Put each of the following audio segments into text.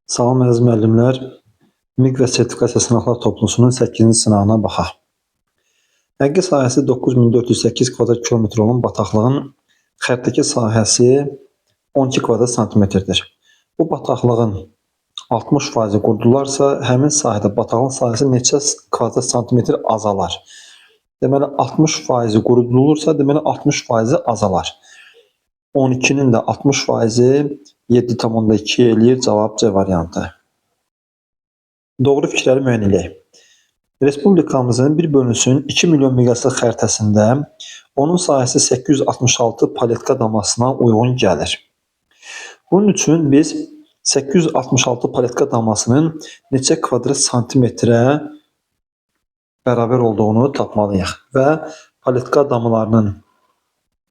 Salam əziz müəllimlər, MİQ və sertifikasiya sınaqlar toplusunun 8-ci sınağına baxaq. Həqiqi sahəsi 9408 kvadrat kilometr olan bataqlığın xəttdəki sahəsi 12 kvadrat santimetrdir. Bu bataqlığın 60% qurdularsa, həmin sahədə bataqlığın sahəsi neçə kvadrat santimetr azalar? Deməli, 60% qurudulursa, deməli 60% azalar. 12-nin də 60%-i 7,2 eləyir, cavab C variantı. Doğru fikirləri müəyyən edək. Respublikamızın bir bölünsün 2 milyon miqyaslı xəritəsində onun sahəsi 866 paletka damasına uyğun gəlir. Bunun üçün biz 866 paletka damasının neçə kvadrat santimetrə bərabər olduğunu tapmalıyıq və paletka damalarının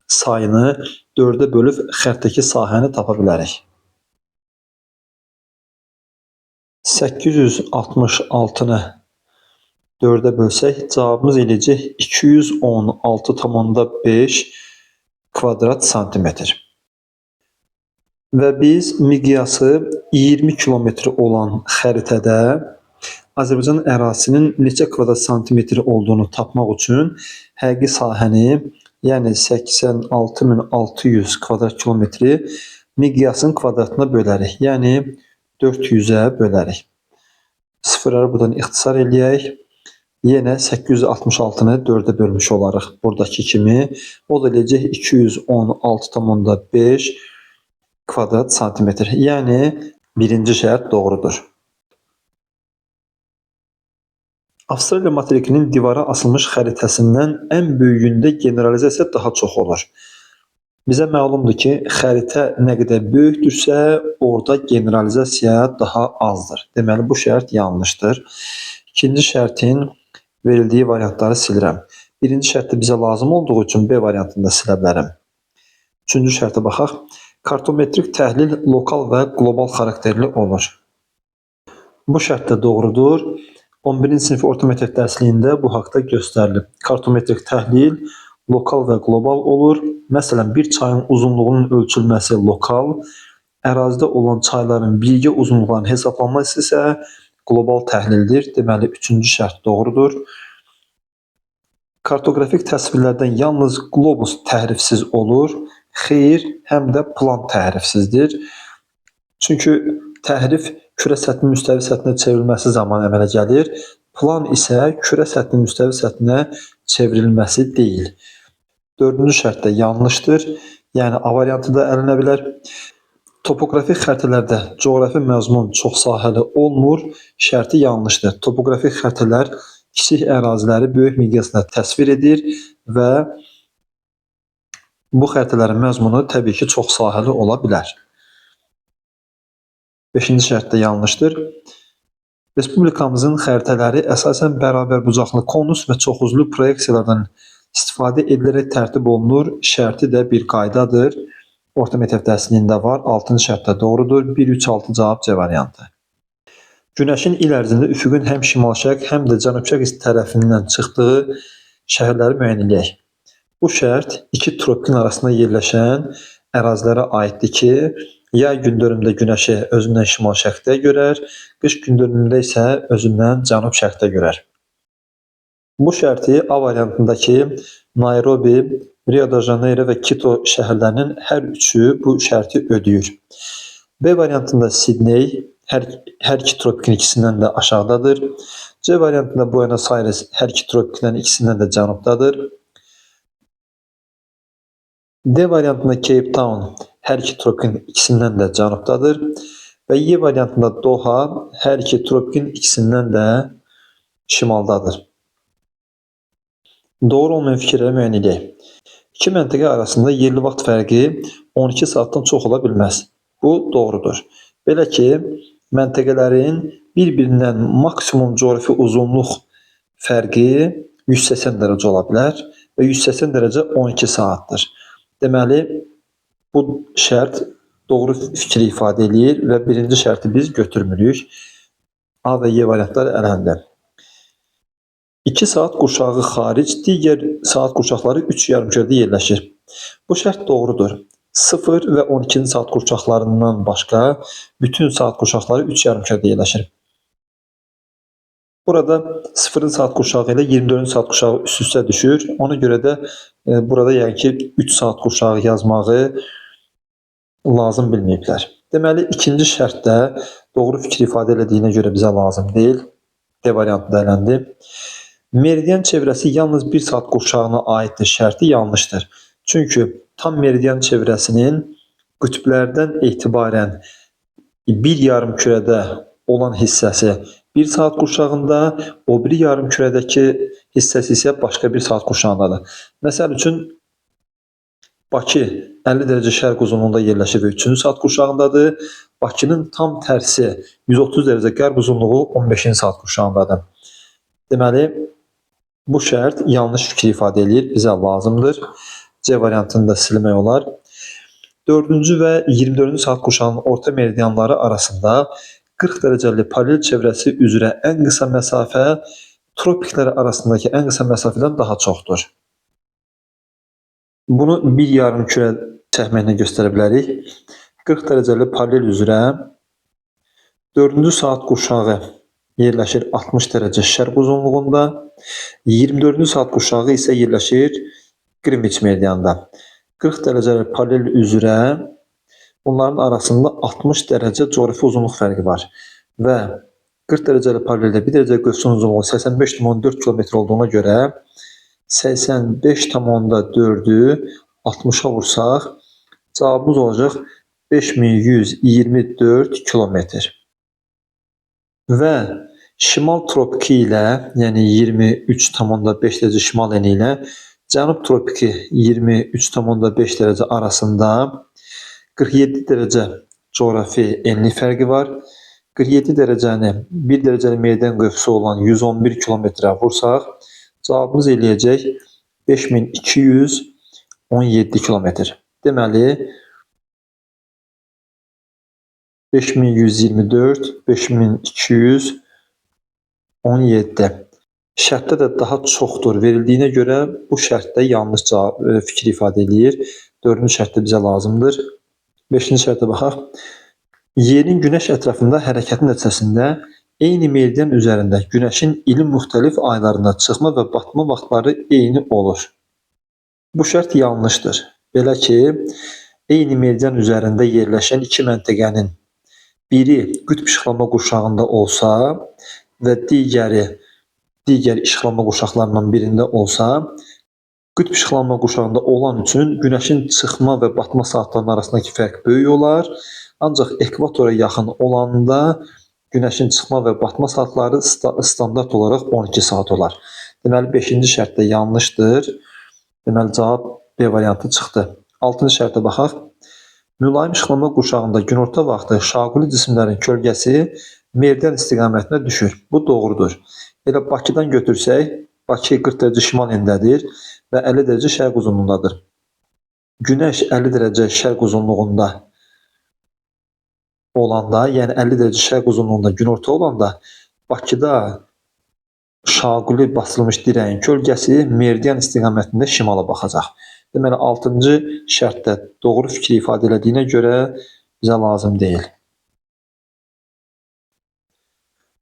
sayını 4-ə bölüb xəttdəki sahəni tapa bilərik. 866-nı 4-ə bölsək, cavabımız eləyəcək 216,5 kvadrat santimetr. Və biz miqyası 20 kilometr olan xəritədə Azərbaycan ərazisinin neçə kvadrat santimetr olduğunu tapmaq üçün həqiqi sahəni, yəni 86.600 kvadrat kilometri miqyasın kvadratına bölərik. Yəni 400-ə bölərik. Sıfırları buradan ixtisar eləyək. Yenə 866-nı 4-ə bölmüş olarıq. Buradakı kimi. O da eləyəcək 216,5 kvadrat santimetr. Yəni birinci şərt doğrudur. Avstraliya materikinin divara asılmış xəritəsindən ən böyüyündə generalizasiya daha çox olur. Bizə məlumdur ki, xəritə nə qədər böyükdürsə, orada generalizasiya daha azdır. Deməli, bu şərt yanlışdır. İkinci şərtin verildiyi variantları silirəm. Birinci şərtdə bizə lazım olduğu üçün B variantında silə bilərəm. Üçüncü şərtə baxaq. Kartometrik təhlil lokal və qlobal xarakterli olur. Bu şərt də doğrudur. 11-ci sinif orta məktəb dərsliyində bu haqda göstərilib. Kartometrik təhlil lokal və qlobal olur. Məsələn, bir çayın uzunluğunun ölçülməsi lokal, ərazidə olan çayların birgə uzunluqlarının hesablanması isə qlobal təhlildir. Deməli, üçüncü şərt doğrudur. Kartoqrafik təsvirlərdən yalnız qlobus təhrifsiz olur. Xeyr, həm də plan təhrifsizdir. Çünki təhrif kürə səthinin müstəvi səthinə çevrilməsi zamanı əmələ gəlir. Plan isə kürə səthinin müstəvi səthinə çevrilməsi deyil. Dördüncü şərt də yanlışdır. Yəni, A variantı da ələnə bilər. Topoqrafik xəritələrdə coğrafi məzmun çox sahəli olmur. Şərti yanlışdır. Topoqrafik xəritələr kiçik əraziləri böyük miqyasda təsvir edir və bu xəritələrin məzmunu təbii ki, çox sahəli ola bilər. Beşinci şərt də yanlışdır. Respublikamızın xəritələri əsasən bərabər bucaqlı konus və çoxuzlu proyeksiyalardan istifadə edilərək tərtib olunur. Şərti də bir qaydadır. Orta məktəb dərsliyində var. 6-cı şərt də doğrudur. 1-3-6 cavab C variantı. Günəşin il ərzində üfüqün həm şimal-şərq, həm də cənub-şərq tərəfindən çıxdığı şəhərləri müəyyən edək. Bu şərt iki tropikın arasında yerləşən ərazilərə aiddir ki, yay gündönümdə günəşi özündən şimal-şərqdə görər, qış gündönümdə isə özündən cənub-şərqdə görər. Bu şərti A variantındakı Nairobi, Rio de Janeiro və Quito şəhərlərinin hər üçü bu şərti ödəyir. B variantında Sidney hər iki tropikin ikisindən də aşağıdadır. C variantında Buenos Aires hər iki tropikindən ikisindən də cənubdadır. D variantında Cape Town hər iki tropikin ikisindən də cənubdadır. Və Y variantında Doha hər iki tropikin ikisindən də şimaldadır. Doğru olmayan fikirləri müəyyən edək. İki məntəqə arasında yerli vaxt fərqi 12 saatdan çox ola bilməz. Bu doğrudur. Belə ki, məntəqələrin bir-birindən maksimum coğrafi uzunluq fərqi 180 dərəcə ola bilər və 180 dərəcə 12 saatdır. Deməli, bu şərt doğru fikri ifadə edir və birinci şərti biz götürmürük. A və Y variantları ələndə. 2 saat qurşağı xaric, digər saat qurşaqları 3 yarımkürədə yerləşir. Bu şərt doğrudur. 0 və 12-ci saat qurşaqlarından başqa bütün saat qurşaqları 3 yarımkürədə yerləşir. Burada 0 saat qurşağı ilə 24 saat qurşağı üst-üstə düşür. Ona görə də burada yəni ki 3 saat qurşağı yazmağı lazım bilməyiblər. Deməli, ikinci şərtdə doğru fikir ifadə elədiyinə görə bizə lazım deyil. D variantı da eləndi. Meridian çevrəsi yalnız 1 saat qurşağına aiddir şərti yanlışdır. Çünki tam meridian çevrəsinin qütblərdən etibarən bir yarımkürədə olan hissəsi 1 saat qurşağında, o biri yarımkürədəki hissəsi isə başqa bir saat qurşağındadır. Məsəl üçün, Bakı 50 dərəcə şərq uzunluğunda yerləşir və 3-cü saat qurşağındadır. Bakının tam tərsi 130 dərəcə qərb uzunluğu 15-ci saat qurşağındadır. Deməli, bu şərt yanlış fikir ifadə edir, bizə lazımdır. C variantını da silmək olar. 4-cü və 24-cü saat qurşağının orta meridianları arasında 40 dərəcəli paralel çevrəsi üzrə ən qısa məsafə tropiklər arasındakı ən qısa məsafədən daha çoxdur. Bunu bir yarımkürə çəkməklə göstərə bilərik. 40 dərəcəli paralel üzrə 4-cü saat qurşağı yerləşir 60 dərəcə şərq uzunluğunda, 24-cü saat qurşağı isə yerləşir Greenwich meridianında. 40 dərəcəli paralel üzrə bunların arasında 60 dərəcə coğrafi uzunluq fərqi var və 40 dərəcəli paraleldə 1 dərəcə qövsün uzunluğu 85,4 km olduğuna görə 85,4-ü 60-a vursaq cavabımız olacaq 5124 km. Və şimal tropiki ilə, yəni 23,5 dərəcə şimal eni ilə cənub tropiki 23,5 dərəcə arasında 47 dərəcə coğrafi enli fərqi var. 47 dərəcəni 1 dərəcəli meridian qövsü olan 111 kilometrə vursaq, cavabımız eləyəcək 5217 kilometr. Deməli, 5124, 5217. Şərtdə də daha çoxdur verildiyinə görə bu şərtdə yanlış fikir ifadə edir. 4-cü şərtdə bizə lazımdır. 5-ci şərtə baxaq. Yerin Günəş ətrafında hərəkəti nəticəsində eyni meridian üzərində Günəşin ilin müxtəlif aylarında çıxma və batma vaxtları eyni olur. Bu şərt yanlışdır. Belə ki, eyni meridian üzərində yerləşən iki məntəqənin biri qütb işıqlanma qurşağında olsa və digər işıqlanma qurşaqlarından birində olsa, qütb işıqlanma qurşağında olan üçün Günəşin çıxma və batma saatlarının arasındakı fərq böyük olar. Ancaq ekvatora yaxın olanda Günəşin çıxma və batma saatları standart olaraq 12 saat olar. Deməli, 5-ci şərtdə yanlışdır. Deməli, cavab B variantı çıxdı. 6-cı şərtə baxaq. Mülayim işıqlanma qurşağında günorta vaxtı şaquli cisimlərin kölgəsi meridian istiqamətində düşür. Bu doğrudur. Elə Bakıdan götürsək, Bakı 40 dərəcə şimal endədir və 50 dərəcə şərq uzunluğundadır. Günəş 50 dərəcə şərq uzunluğunda olanda, yəni 50 dərəcə şərq uzunluğunda günorta olanda, Bakıda şaquli basılmış dirəyin kölgəsi meridian istiqamətində şimala baxacaq. Deməli, 6-cı şərtdə doğru fikri ifadə elədiyinə görə bizə lazım deyil.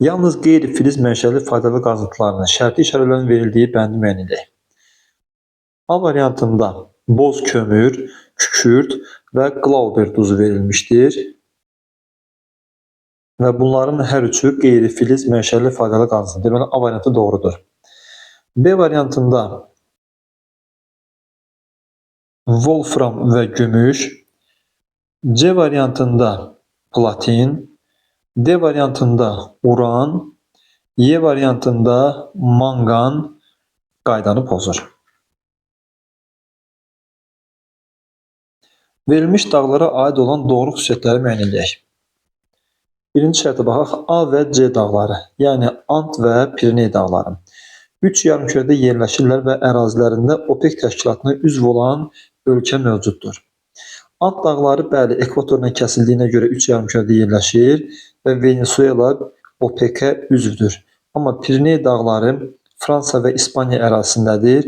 Yalnız qeyri-filiz mənşəli faydalı qazıntılarının şərti işarələrin verildiyi bəndi müəyyən edək. A variantında boz kömür, kükürt və Glauber duzu verilmişdir. Və bunların hər üçü qeyri-filiz mənşəli faydalı qazıntıdır. Deməli, A variantı doğrudur. B variantında wolfram və gümüş, C variantında platin, D variantında uran, E variantında mangan qaydanı pozur. Verilmiş dağlara aid olan doğru xüsusiyyətləri müəyyən edək. Birinci şərtə baxaq, A və C dağları, yəni Ant və Pireney dağları. 3 yarımkürədə yerləşirlər və ərazilərində OPEC təşkilatına üzv olan ölkə mövcuddur. Ant dağları bəli ekvatorla kəsildiyinə görə 3 yarımkürədə yerləşir və Venezuela OPEC-ə üzvdür. Amma Pireney dağları Fransa və İspaniya ərazisindədir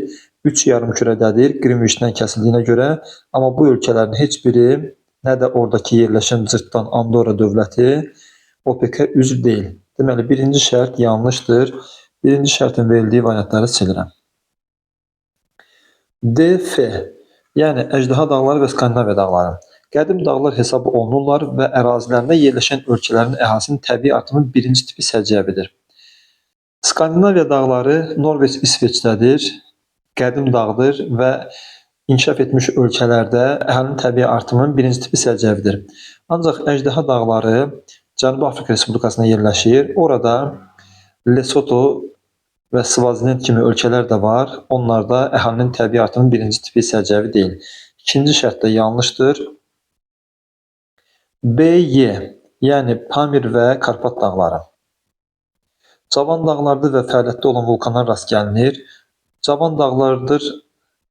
3 yarımkürədədir Qrinviçdən kəsildiyinə görə, amma bu ölkələrin heç biri, nə də oradakı yerləşən cırtdan Andorra dövləti OPEC-ə üzv deyil. Deməli, birinci şərt yanlışdır. Birinci şərtin verildiyi variantları silirəm. DF, yəni Əjdaha dağları və Skandinaviya dağları. Qədim dağlar hesab olunurlar və ərazilərində yerləşən ölkələrin əhalinin təbii artımı birinci tipi səciyyəvidir. Skandinaviya dağları Norveç, İsveçdədir, qədim dağdır və inkişaf etmiş ölkələrdə əhalinin təbii artımının birinci tipi səciyyəvidir. Ancaq Əjdaha dağları Cənubi Afrika Respublikasında yerləşir. Orada Lesotho və Svaziland kimi ölkələr də var. Onlarda əhalinin təbii artımı birinci tipi səciyyəvi deyil. İkinci şərt də yanlışdır. BY, yəni Pamir və Karpat dağları. Cavan dağlardır və fəaliyyətdə olan vulkanlar rast gəlinir. Cavan dağlardır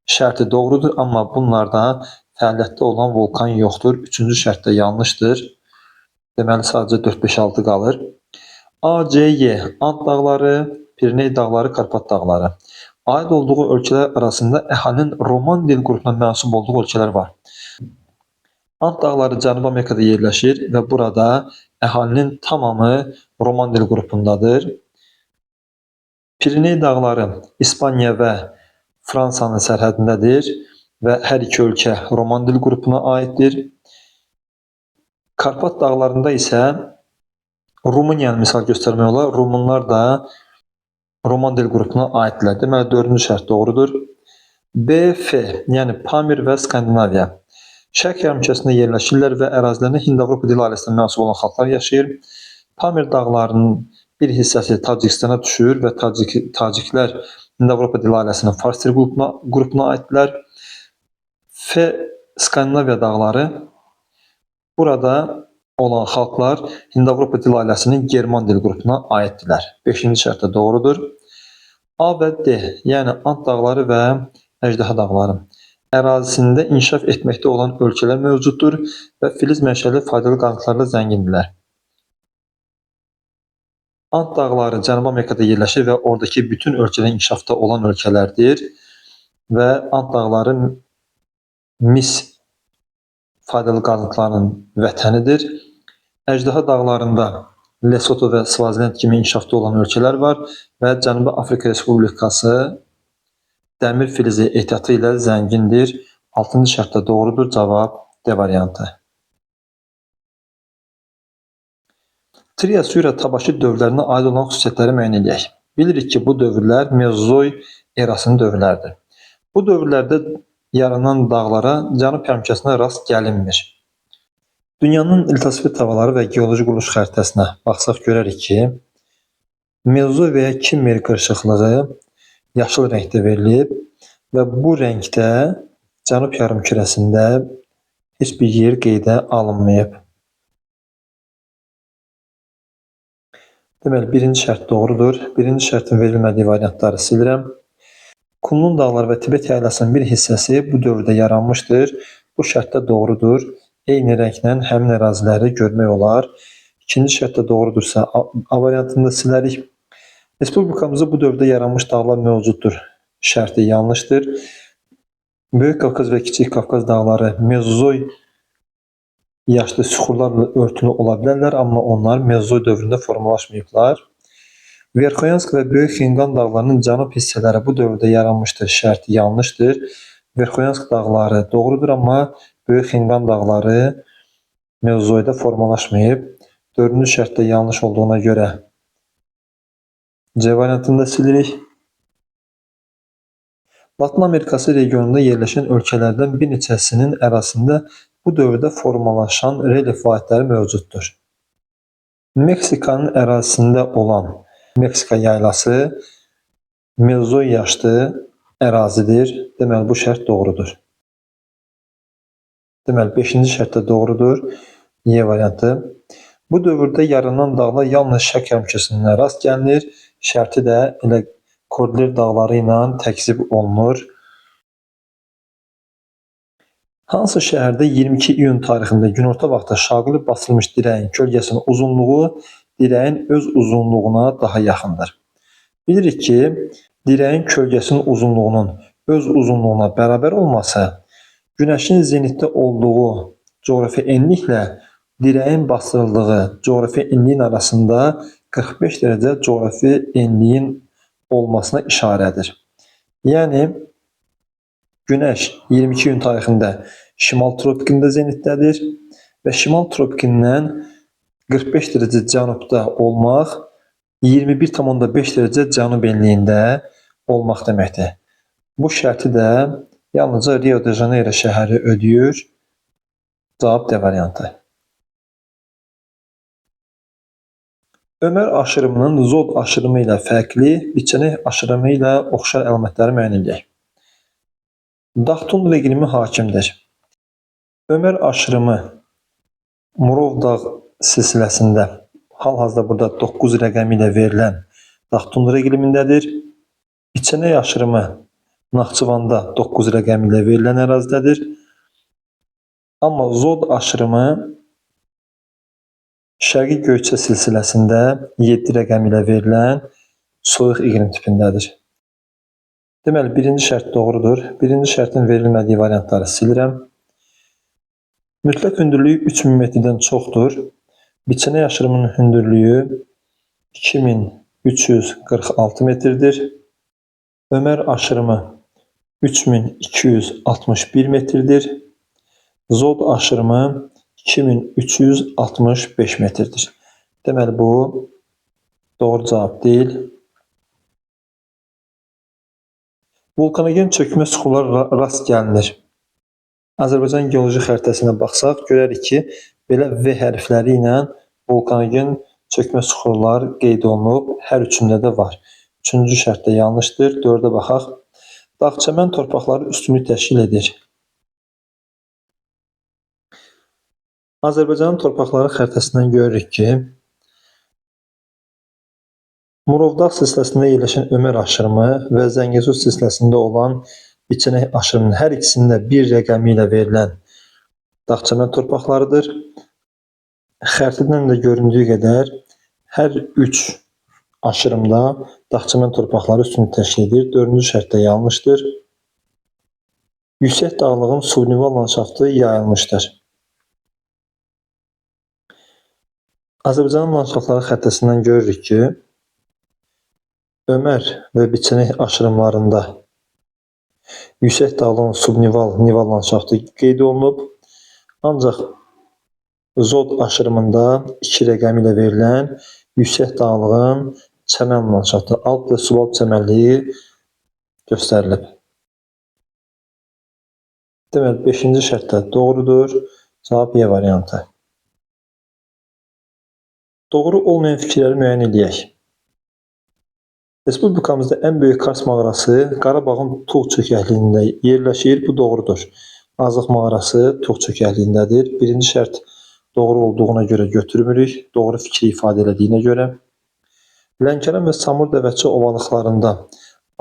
şərti doğrudur, amma bunlarda fəaliyyətdə olan vulkan yoxdur. Üçüncü şərt də yanlışdır. Deməli, sadəcə 4, 5, 6 qalır. ACY, Ant dağları, Piriney dağları, Karpat dağları. Aid olduğu ölkələr arasında əhalinin Roman dil qrupuna mənsub olduğu ölkələr var. Ant dağları Cənubi Amerikada yerləşir və burada əhalinin tamamı Roman dil qrupundadır. Piriney dağları İspaniya və Fransanın sərhədindədir və hər iki ölkə Roman dil qrupuna aiddir. Karpat dağlarında isə Rumıniyanı misal göstərmək olar. Rumunlar da Roman dil qrupuna aiddirlər. Deməli, dördüncü şərt doğrudur. BF, yəni Pamir və Skandinaviya. Şərq yarımkürəsində yerləşirlər və ərazilərində Hind-Avropa dil ailəsinə mənsub olan xalqlar yaşayır. Pamir dağlarının bir hissəsi Tacikistana düşür və Taciklər Hind-Avropa dil ailəsinin Fars dil qrupuna aiddirlər. F, Skandinaviya dağları. Burada olan xalqlar Hind-Avropa dil ailəsinin German dil qrupuna aiddirlər. 5-ci şərt də doğrudur. A və D, yəni Ant dağları və Əjdaha dağları. Ərazisində inkişaf etməkdə olan ölkələr mövcuddur və filiz mənşəli faydalı qaynaqlarla zəngindirlər. Ant dağları Cənubi Amerikada yerləşir və oradakı bütün ölkələr inkişafda olan ölkələrdir və Ant dağları mis faydalı qaynaqlarının vətənidir. Əjdaha dağlarında Lesotho və Svaziland kimi inkişafda olan ölkələr var və Cənubi Afrika Respublikası dəmir filizi ehtiyatı ilə zəngindir. 6-cı şərt də doğrudur. Cavab D variantı. Trias-Jura Tabaşi dövrlərinə aid olan xüsusiyyətləri müəyyən edək. Bilirik ki, bu dövrlər Mezozoy erasının dövrləridir. Bu dövrlərdə yaranan dağlara Cənub yarımkürəsində rast gəlinmir. Dünyanın iltasifli havaları və geoloji quruluş xəritəsinə baxsaq görərik ki, Mezozoy və ya Kimmer qırışıqlığı yaşıl rəngdə verilib və bu rəngdə Cənub yarımkürəsində heç bir yer qeydə alınmayıb. Deməli, birinci şərt doğrudur. Birinci şərtin verilmədiyi variantları silirəm. Kunlun dağları və Tibet yaylasının bir hissəsi bu dövrdə yaranmışdır. Bu şərt də doğrudur. Eyni rənglə həmin əraziləri görmək olar. İkinci şərt də doğrudursa A variantını da silərik. Respublikamızda bu dövrdə yaranmış dağlar mövcuddur. Şərti yanlışdır. Böyük Qafqaz və Kiçik Qafqaz dağları Mezozoy yaşlı süxurlarla örtülü ola bilərlər, amma onlar Mezozoy dövründə formalaşmayıblar. Verxoyansk və Böyük Xinqan dağlarının cənub hissələri bu dövrdə yaranmışdır. Şərti yanlışdır. Verxoyansk dağları doğrudur, amma Böyük Xinqan dağları Mezozoyda formalaşmayıb. Dördüncü şərt də yanlış olduğuna görə C variantını da silirik. Latın Amerikası regionunda yerləşən ölkələrdən bir neçəsinin ərazisində bu dövrdə formalaşan relyef vahidləri mövcuddur. Meksikanın ərazisində olan Meksika yaylası Mezozoy yaşlı ərazidir. Deməli, bu şərt doğrudur. Deməli, 5-ci şərt də doğrudur. Y variantı. Bu dövrdə yaranan dağlar yalnız Şərq yarımkürəsində rast gəlinir. Şərti də elə Kordilyer dağları ilə təkzib olunur. Hansı şəhərdə 22 iyun tarixində günorta vaxtı şaqlı basılmış dirəyin kölgəsinin uzunluğu dirəyin öz uzunluğuna daha yaxındır? Bilirik ki, dirəyin kölgəsinin uzunluğunun öz uzunluğuna bərabər olması Günəşin zenitdə olduğu coğrafi enliklə dirəyin basdırıldığı coğrafi enliyin arasında 45 dərəcə coğrafi enliyin olmasına işarədir. Yəni Günəş 22 iyun tarixində şimal tropikində zenitdədir və şimal tropikindən 45 dərəcə cənubda olmaq 21,5 dərəcə cənub enliyində olmaq deməkdir. Bu şərti də yalnızca Rio de Janeiro şəhəri ödəyir. Cavab D variantı. Ömər aşırımının Zod aşırımı ilə fərqli, biçənek aşırımı ilə oxşar əlamətləri müəyyən edək. Dağ-tundra iqlimi hakimdir. Ömər aşırımı Murov dağ silsiləsində hal-hazırda burada 9 rəqəmi ilə verilən dağ-tundra iqlimindədir. Biçənek aşırımı Naxçıvanda 9 rəqəmi ilə verilən ərazidədir. Amma Zod aşırımı Şərqi Göyçə silsiləsində 7 rəqəmi ilə verilən soyuq iqlim tipindədir. Deməli, birinci şərt doğrudur. Birinci şərtin verilmədiyi variantları silirəm. Mütləq hündürlüyü 3000 metrdən çoxdur. Biçənek aşırımının hündürlüyü 2346 metrdir. Ömər aşırımı 3261 metrdir. Zod aşırımı 2365 metrdir. Deməli, bu doğru cavab deyil. Vulkanogen çökmə suxurlar rast gəlinir. Azərbaycan geoloji xəritəsinə baxsaq, görərik ki, belə V hərfləri ilə vulkanogen çökmə suxurlar qeyd olunub. Hər üçündə də var. Üçüncü şərt də yanlışdır. 4-ə baxaq. Dağ-çəmən torpaqları üstünlük təşkil edir. Azərbaycanın torpaqları xəritəsindən görürük ki, Murov dağ silsiləsində yerləşən Ömər aşırımı və Zəngəzur silsiləsində olan biçənek aşırımının hər ikisində 1 rəqəmi ilə verilən dağ-çəmən torpaqlarıdır. Xəritədən də göründüyü qədər hər 3 aşırımda dağ-çəmən torpaqları üstünlük təşkil edir. 4-cü şərt də yanlışdır. Yüksək dağlığın subnival landşaftı yayılmışdır. Azərbaycanın landşaftları xəritəsindən görürük ki, Ömər və biçənek aşırımlarında yüksək dağlığın subnival nival landşaftı qeyd olunub. Ancaq Zod aşırımında 2 rəqəmi ilə verilən yüksək dağlığın çəmən landşaftı, alp və subalp çəmənliyi göstərilib. Deməli, 5-ci şərt də doğrudur. Cavab E variantı. Doğru olmayan fikirləri müəyyən edək. Respublikamızda ən böyük Kars mağarası Qarabağın Tuğ çökəkliyində yerləşir. Bu doğrudur. Azıq mağarası Tuğ çökəkliyindədir. Birinci şərt doğru olduğuna görə götürmürük. Doğru fikri ifadə edildiyinə görə. Lənkəran və Samur Dəvəçi ovalıqlarında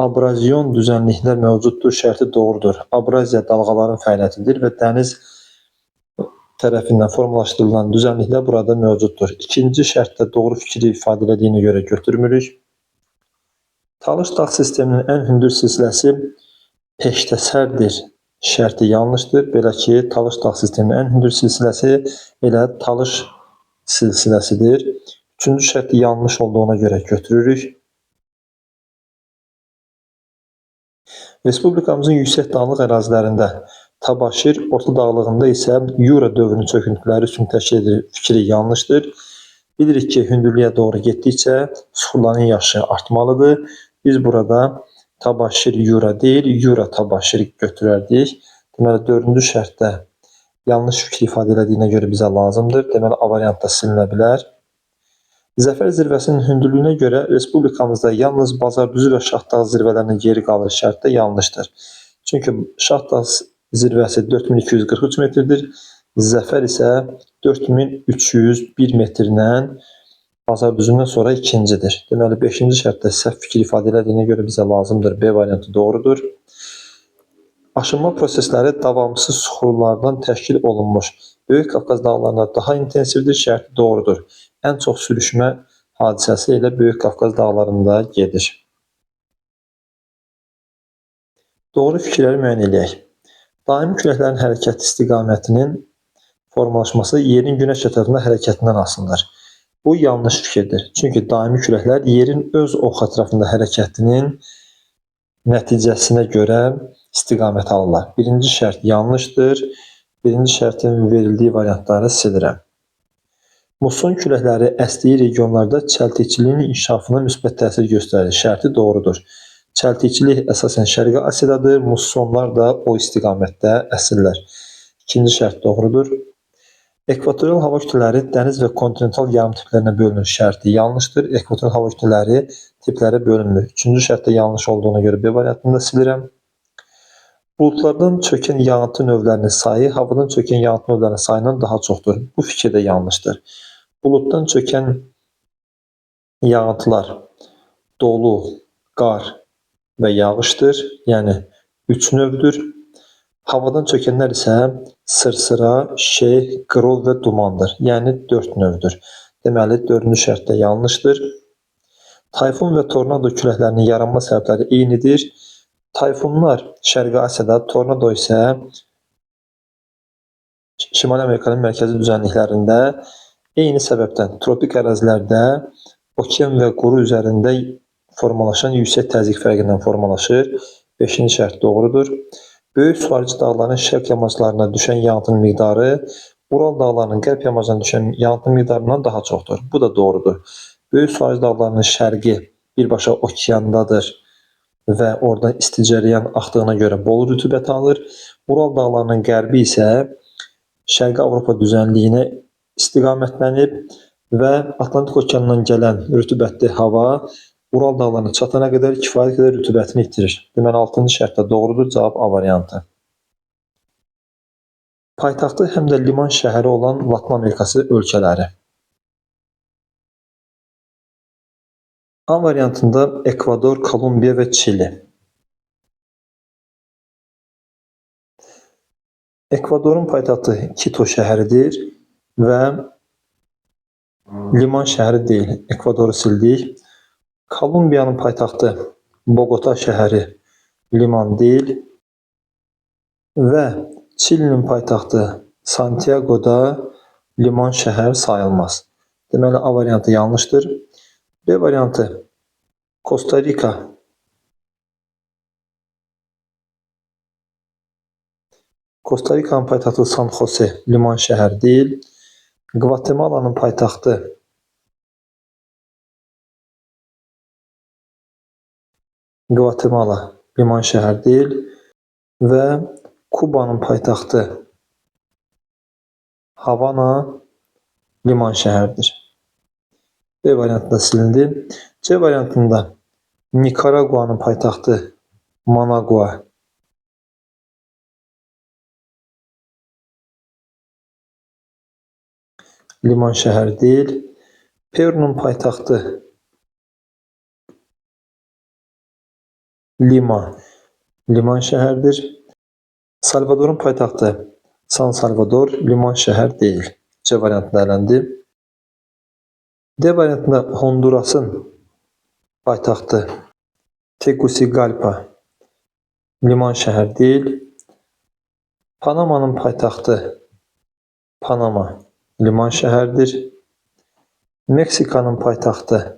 abrazyon düzənliklər mövcuddur. Şərti doğrudur. Abraziya dalğaların fəaliyyətidir və dəniz tərəfindən formalaşdırılan düzənliklər burada mövcuddur. İkinci şərtdə doğru fikri ifadə edildiyinə görə götürmürük. Talış dağ sisteminin ən hündür silsiləsi Peştəsərdir. Şərti yanlışdır. Belə ki, Talış dağ sisteminin ən hündür silsiləsi elə Talış silsiləsidir. Üçüncü şərti yanlış olduğuna görə götürürük. Respublikamızın yüksək dağlıq ərazilərində Tabaşir, orta dağlığında isə Yura dövrünün çöküntüləri üstün təşkil edir. Fikri yanlışdır. Bilirik ki, hündürlüyə doğru getdikcə suxurların yaşı artmalıdır. Biz burada Tabaşir Yura deyil, Yura Tabaşir götürərdik. Deməli, 4-cü şərtdə yanlış fikri ifadə edildiyinə görə bizə lazımdır. Deməli, A variantda silinə bilər. Zəfər zirvəsinin hündürlüyünə görə Respublikamızda yalnız Bazardüzü və Şahdağ zirvələrindən geri qalır şərtdə yanlışdır. Çünki Şahdağ zirvəsi 4243 metrdir. Zəfər isə 4301 metrdən Bazardüzündən sonra ikincidir. Deməli, 5-ci şərtdə səhv fikir ifadə edildiyinə görə bizə lazımdır. B variantı doğrudur. Aşınma prosesləri davamsız suxurlardan təşkil olunmuş. Böyük Qafqaz dağlarında daha intensivdir. Şərti doğrudur. Ən çox sürüşmə hadisəsi elə Böyük Qafqaz dağlarında gedir. Doğru fikirləri müəyyən edək. Daimi küləklərin hərəkət istiqamətinin formalaşması yerin günəş ətrafında hərəkətindən asılıdır. Bu yanlış fikirdir. Çünki daimi küləklər yerin öz ox ətrafında hərəkətinin nəticəsinə görə istiqamət alırlar. Birinci şərt yanlışdır. Birinci şərtin verildiyi variantları silirəm. Muson küləkləri əsdiyi regionlarda çəltikçiliyin inkişafına müsbət təsir göstərir. Şərti doğrudur. Çəltikçilik əsasən Şərqi Asiyadadır. Mussonlar da o istiqamətdə əsirlər. İkinci şərt doğrudur. Ekvatorial hava kütlələri dəniz və kontinental yarımtiplərinə bölünür. Şərti yanlışdır. Ekvatorial hava kütlələri tiplərə bölünmür. Üçüncü şərtdə yanlış olduğuna görə B variantını da silirəm. Buludlardan çökən yağıntı növlərinin sayı havadan çökən yağıntı növlərinin sayından daha çoxdur. Bu fikir də yanlışdır. Buluddan çökən yağıntılar dolu, qar və yağışdır. Yəni 3 növdür. Havadan çökənlər isə sırsıra, şeh, qrol və dumandır. Yəni 4 növdür. Deməli 4-cü şərt də yanlışdır. Tayfun və tornado küləklərinin yaranma səbəbləri eynidir. Tayfunlar Şərqi Asiyada, tornado isə Şimali Amerikanın mərkəzi düzənliklərində eyni səbəbdən tropik ərazilərdə okean və quru üzərində formalaşan yüksək təzyiq fərqindən formalaşır. 5-ci şərt doğrudur. Böyük suvarıcı dağların şərq yamaclarına düşən yağıntının miqdarı Ural dağlarının qərb yamaclarına düşən yağıntının miqdarından daha çoxdur. Bu da doğrudur. Böyük suvarıcı dağlarının şərqi birbaşa okeandadır və oradan isti cərəyan axdığına görə bol rütubət alır. Ural dağlarının qərbi isə Şərqi Avropa düzənliyinə istiqamətlənib və Atlantik okeanından gələn rütubətli hava Ural dağlarına çatana qədər kifayət qədər rütubətini itirir. Deməli 6-cı şərt də doğrudur. Cavab A variantı. Paytaxtı həm də liman şəhəri olan Latın Amerikası ölkələri. A variantında Ekvador, Kolumbiya və Çili. Ekvadorun paytaxtı Quito şəhəridir və liman şəhəri deyil. Ekvadoru sildik. Kolumbiyanın paytaxtı Bogota şəhəri liman deyil və Çilinin paytaxtı Santiago'da liman şəhər sayılmaz. Deməli A variantı yanlışdır. B variantı Costa Rica. Costa Rica'nın paytaxtı San Jose liman şəhər deyil. Guatemala'nın paytaxtı Guatemala liman şəhər deyil və Kubanın paytaxtı Havana liman şəhərdir. B variantında silindi. C variantında Nikaragua'nın paytaxtı Managua liman şəhər deyil. Peru'nun paytaxtı Lima liman şəhərdir. Salvadorun paytaxtı San Salvador liman şəhər deyil. C variantında eləndi. D variantında Hondurasın paytaxtı Tegucigalpa liman şəhər deyil. Panamanın paytaxtı Panama liman şəhərdir. Meksikanın paytaxtı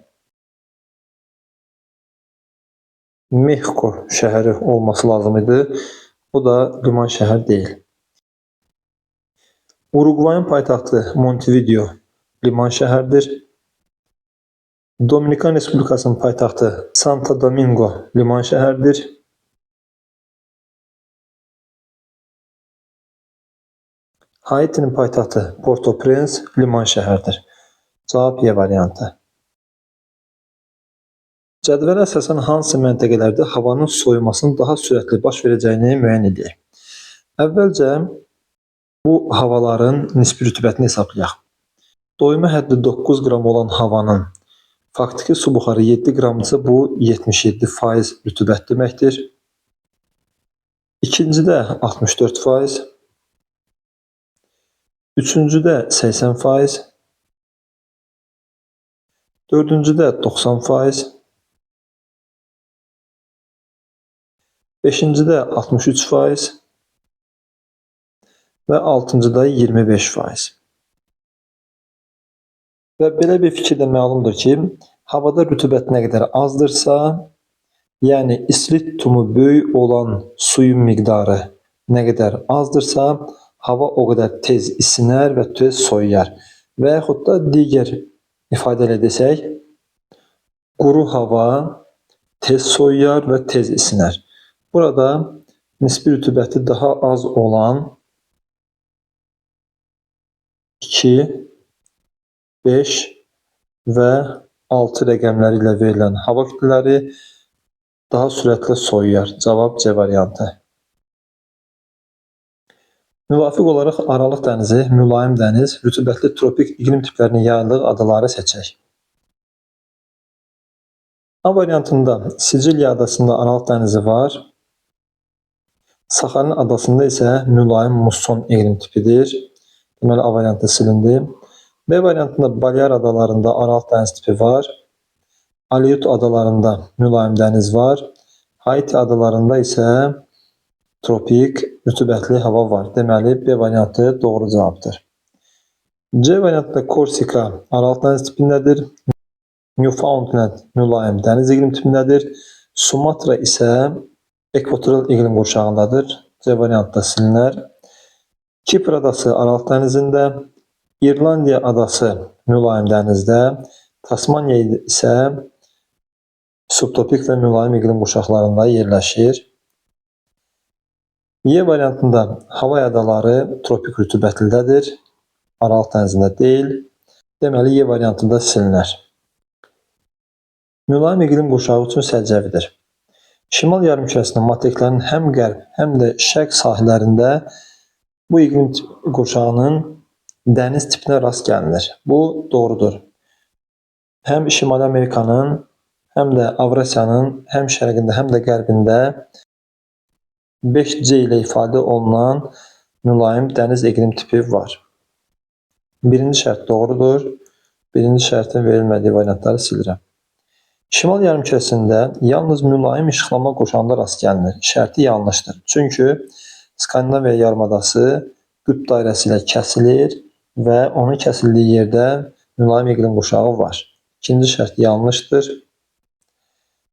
Mexico şəhəri olması lazım idi. O da liman şəhər deyil. Uruguayın paytaxtı Montevideo liman şəhərdir. Dominikan Respublikasının paytaxtı Santo Domingo liman şəhərdir. Haitinin paytaxtı Port-au-Prince liman şəhərdir. Cavab Y variantı. Cədvələ əsasən hansı məntəqələrdə havanın soyumasının daha sürətli baş verəcəyini müəyyən edək. Əvvəlcə bu havaların nisbi rütubətini hesablayaq. Doyma həddi 9 qram olan havanın faktiki su buxarı 7 qramdırsa bu 77% rütubət deməkdir. İkincidə 64%, üçüncüdə 80%, dördüncüdə 90%, 5-cidə 63% və 6-cıda 25%. Və belə bir fikir də məlumdur ki, havada rütubət nə qədər azdırsa, yəni istilik tutumu böyük olan suyun miqdarı nə qədər azdırsa, hava o qədər tez isinər və tez soyuyar. Və yaxud da digər ifadə ilə desək, quru hava tez soyuyar və tez isinər. Burada nisbi rütubəti daha az olan 2, 5 və 6 rəqəmləri ilə verilən hava kütlələri daha sürətlə soyuyar. Cavab C variantı. Müvafiq olaraq Aralıq dənizi, mülayim dəniz, rütubətli tropik iqlim tiplərinin yayıldığı adaları seçək. A variantında Siciliya adasında Aralıq dənizi var. Saxalin adasında isə mülayim musson iqlim tipidir. Deməli, A variantı silindi. B variantında Balear adalarında Aralıq dəniz tipi var. Aleut adalarında mülayim dəniz var. Haiti adalarında isə tropik rütubətli hava var. Deməli, B variantı doğru cavabdır. C variantında Korsika Aralıq dəniz tipindədir. Newfoundland mülayim dəniz iqlim tipindədir. Sumatra isə ekvatoral iqlim qurşağındadır. C variantı da silinər. Kipr adası Aralıq dənizində, İrlandiya adası mülayim dənizdə, Tasmaniya isə subtropik və mülayim iqlim qurşaqlarında yerləşir. Y variantında Havay adaları tropik rütubətlidədir. Aralıq dənizində deyil. Deməli, Y variantı da silinər. Mülayim iqlim qurşağı üçün səciyyəvidir. Şimal yarımkürəsinin materiklərin həm qərb, həm də şərq sahillərində bu iqlim qurşağının dəniz tipinə rast gəlinir. Bu doğrudur. Həm Şimali Amerikanın, həm də Avrasiyanın həm şərqində, həm də qərbində 5C ilə ifadə olunan mülayim dəniz iqlim tipi var. Birinci şərt doğrudur. Birinci şərtin verilmədiyi variantları silirəm. Şimal yarımkürəsində yalnız mülayim işıqlama qurşağında rast gəlinir. Şərti yanlışdır. Çünki Skandinaviya yarımadası qütb dairəsi ilə kəsilir və onun kəsildiyi yerdə mülayim iqlim qurşağı var. İkinci şərt yanlışdır.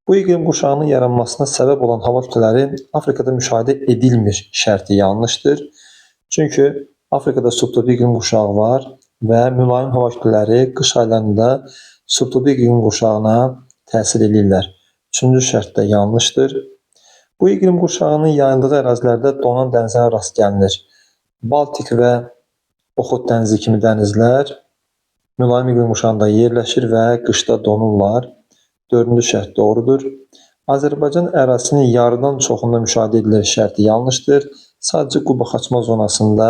Bu iqlim qurşağının yaranmasına səbəb olan hava kütlələri Afrikada müşahidə edilmir şərti yanlışdır. Çünki Afrikada subtropik iqlim qurşağı var və mülayim hava kütlələri qış aylarında subtropik iqlim qurşağına təsir edirlər. Üçüncü şərt də yanlışdır. Bu iqlim qurşağının yayıldığı ərazilərdə donan dənizlərə rast gəlinir. Baltik və Oxot dənizi kimi dənizlər mülayim iqlim qurşağında yerləşir və qışda donurlar. Dördüncü şərt doğrudur. Azərbaycan ərazisinin yarıdan çoxunda müşahidə edilir şərti yanlışdır. Sadəcə Quba Xaçma zonasında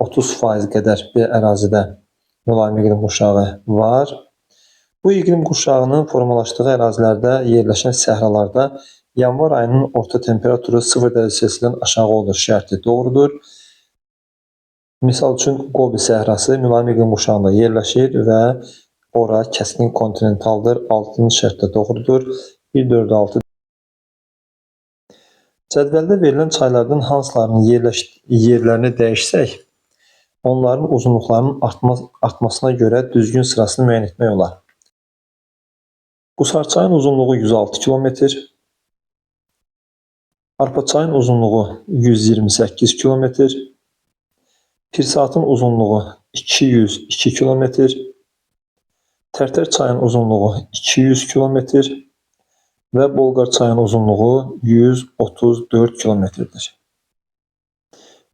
30% qədər bir ərazidə mülayim iqlim qurşağı var. Bu iqlim qurşağının formalaşdığı ərazilərdə yerləşən səhralarda yanvar ayının orta temperaturu 0 dərəcə Selsidən aşağı olur şərti doğrudur. Misal üçün Qobi səhrası mülayim iqlim qurşağında yerləşir və ora kəskin kontinentaldır. 6-cı şərt də doğrudur. 1, 4, 6. Cədvəldə verilən çaylardan hansılarının yerlərini dəyişsək, onların uzunluqlarının artmasına görə düzgün sırasını müəyyən etmək olar. Qusarçayın uzunluğu 106 km, Arpaçayın uzunluğu 128 km, Pirsaatın uzunluğu 202 km, Tərtər çayın uzunluğu 200 km və Bolqar çayın uzunluğu 134 km-dir.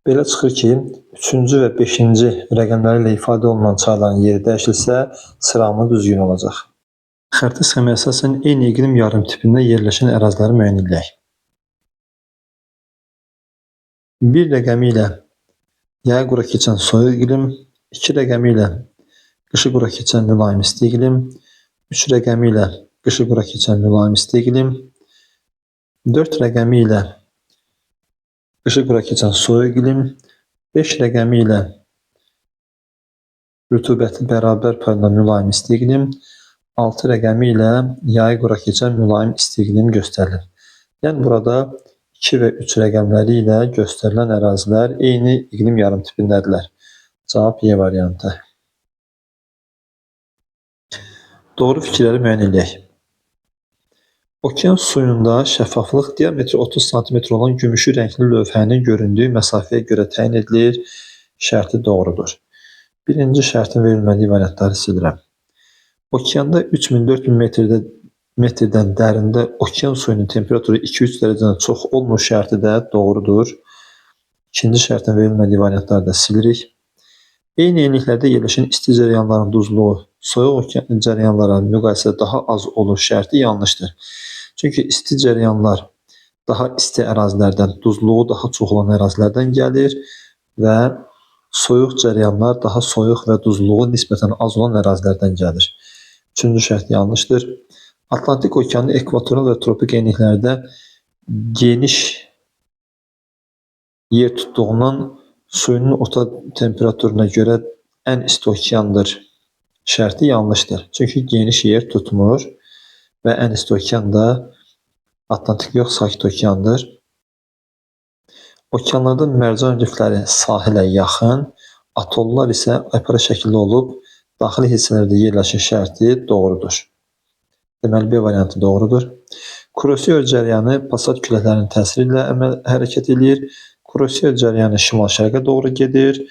Belə çıxır ki, 3-cü və 5-ci rəqəmləri ilə ifadə olunan çayların yeri dəyişilsə, sıramı düzgün olacaq. Xəritə sxemaya əsasən eyni iqlim yarım tipində yerləşən əraziləri müəyyən edək. 1 rəqəmi ilə yayı qura keçən soyuq iqlim, 2 rəqəmi ilə qışı qura keçən mülayim isti iqlim, 3 rəqəmi ilə qışı qura keçən mülayim isti iqlim, 4 rəqəmi ilə qışı qura keçən soyuq iqlim, 5 rəqəmi ilə rütubəti bərabər payında mülayim isti iqlim, 6 rəqəmi ilə yayı qura keçən mülayim isti iqlim göstərilir. Yəni burada 2 və 3 rəqəmləri ilə göstərilən ərazilər eyni iqlim yarımtipindədirlər. Cavab Y variantı. Doğru fikirləri müəyyən edək. Okean suyunda şəffaflıq diametri 30 sm olan gümüşü rəngli lövhənin göründüyü məsafəyə görə təyin edilir. Şərti doğrudur. Birinci şərtin verilmədiyi variantları silirəm. Okeanda 3000-4000 metrdən dərində okean suyunun temperaturu 2-3 dərəcədən çox olmur şərti də doğrudur. İkinci şərtin verilmədiyi variantları da silirik. Eyni enliklərdə yerləşən isti cərəyanların duzluğu soyuq okean cərəyanlara müqayisədə daha az olur şərti yanlışdır. Çünki isti cərəyanlar daha isti ərazilərdən, duzluğu daha çox olan ərazilərdən gəlir və soyuq cərəyanlar daha soyuq və duzluğu nisbətən az olan ərazilərdən gəlir. Üçüncü şərt yanlışdır. Atlantik okeanı ekvatoral və tropik enliklərdə geniş yer tutduğundan suyun orta temperaturuna görə ən isti okeandır şərti yanlışdır. Çünki geniş yer tutmur və ən isti okean da Atlantik yox, Sakit okeandır. Okeanlarda mərcan rifləri sahilə yaxın, atollar isə aypara şəkildə olub, daxili hissələrdə yerləşir şərti doğrudur. Deməli, B variantı doğrudur. Kurosiyor cərəyanı passat küləklərinin təsiri ilə hərəkət edir. Kurosiyor cərəyanı şimal-şərqə doğru gedir.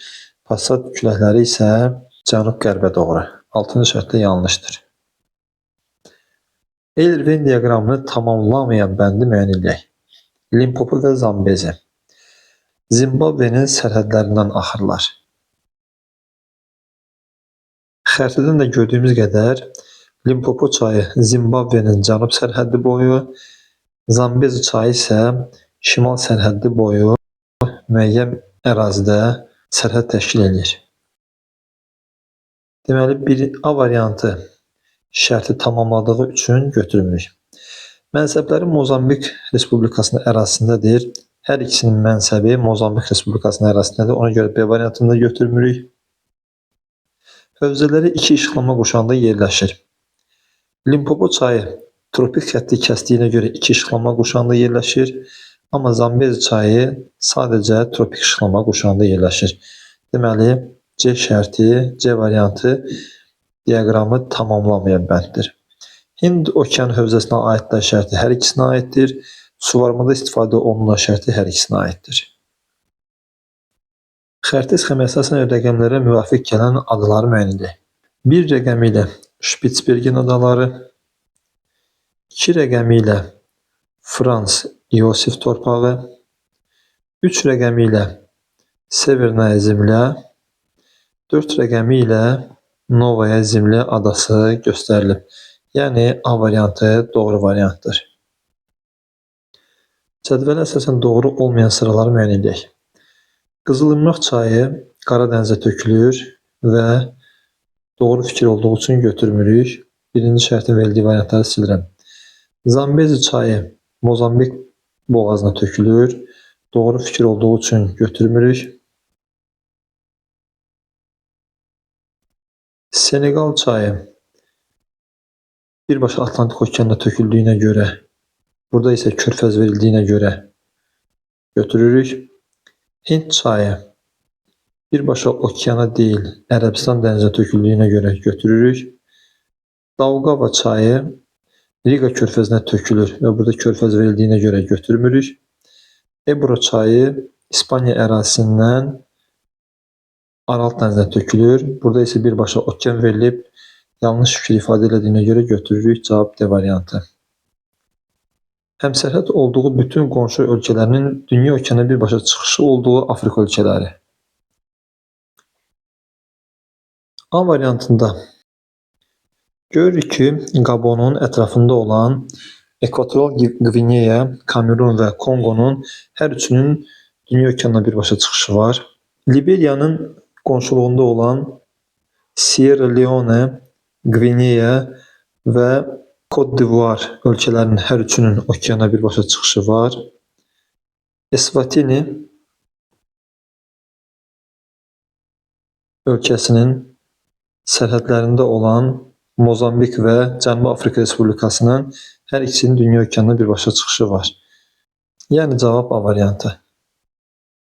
Passat küləkləri isə cənub-qərbə doğru. 6-cı şərtdə yanlışdır. Eyler-Venn diaqramını tamamlamayan bəndi müəyyən edək. Limpopo və Zambezi. Zimbabvenin sərhədlərindən axırlar. Xəritədən də gördüyümüz qədər Limpopo çayı Zimbabvenin cənub sərhəddi boyu, Zambezi çayı isə şimal sərhəddi boyu müəyyən ərazidə sərhəd təşkil edir. Deməli, A variantı şərti tamamladığı üçün götürmürük. Mənsəbləri Mozambik Respublikasının ərazisindədir. Hər ikisinin mənsəbi Mozambik Respublikasının ərazisindədir. Ona görə B variantını da götürmürük. Hövzələri iki işıqlama quşağında yerləşir. Limpopo çayı tropik xətti kəsdiyinə görə iki işıqlama quşağında yerləşir. Amma Zambezi çayı sadəcə tropik işıqlama quşağında yerləşir. Deməli, C şərti, C variantı diaqramı tamamlamayan bənddir. Hind okean hövzəsinə aidlər şərti hər ikisinə aiddir. Suvarmada istifadə olunan şərti hər ikisinə aiddir. Xəritə sxemə əsasən rəqəmlərə müvafiq gələn adaları müəyyən edək. 1 rəqəmi ilə Şpitsbergen adaları, 2 rəqəmi ilə Frans İosif torpağı, 3 rəqəmi ilə Severnaya Zemlya, 4 rəqəmi ilə Novaya Zemlya adası göstərilib. Yəni, A variantı doğru variantdır. Cədvələ əsasən doğru olmayan sıraları müəyyən edək. Qızılırmaq çayı Qara dənizə tökülür və doğru fikir olduğu üçün götürmürük. Birinci şərtin verildiyi variantları silirəm. Zambezi çayı Mozambik boğazına tökülür. Doğru fikir olduğu üçün götürmürük. Senegal çayı birbaşa Atlantik okeanına töküldüyünə görə, burada isə körfəz verildiyinə görə götürürük. Hind çayı birbaşa okeana deyil, Ərəbistan dənizə töküldüyünə görə götürürük. Daugava çayı Riga körfəzinə tökülür və burada körfəz verildiyinə görə götürmürük. Ebro çayı İspaniya ərazisindən Aral dənizinə tökülür. Burada isə birbaşa okean verilib, yanlış fikir ifadə edildiyinə görə götürürük. Cavab D variantı. Həmsərhəd olduğu bütün qonşu ölkələrinin dünya okeana birbaşa çıxışı olduğu Afrika ölkələri. A variantında görürük ki, Gabonun ətrafında olan Ekvatoral Qvineya, Kamerun və Kongonun hər üçünün dünya okeanına birbaşa çıxışı var. Liberiyanın qonşuluğunda olan Sierra Leone, Qvineya və Côte d'Ivoire ölkələrinin hər üçünün okeana birbaşa çıxışı var. Eswatini ölkəsinin sərhədlərində olan Mozambik və Cənubi Afrika Respublikasının hər ikisinin dünya okeanına birbaşa çıxışı var. Yəni cavab A variantı.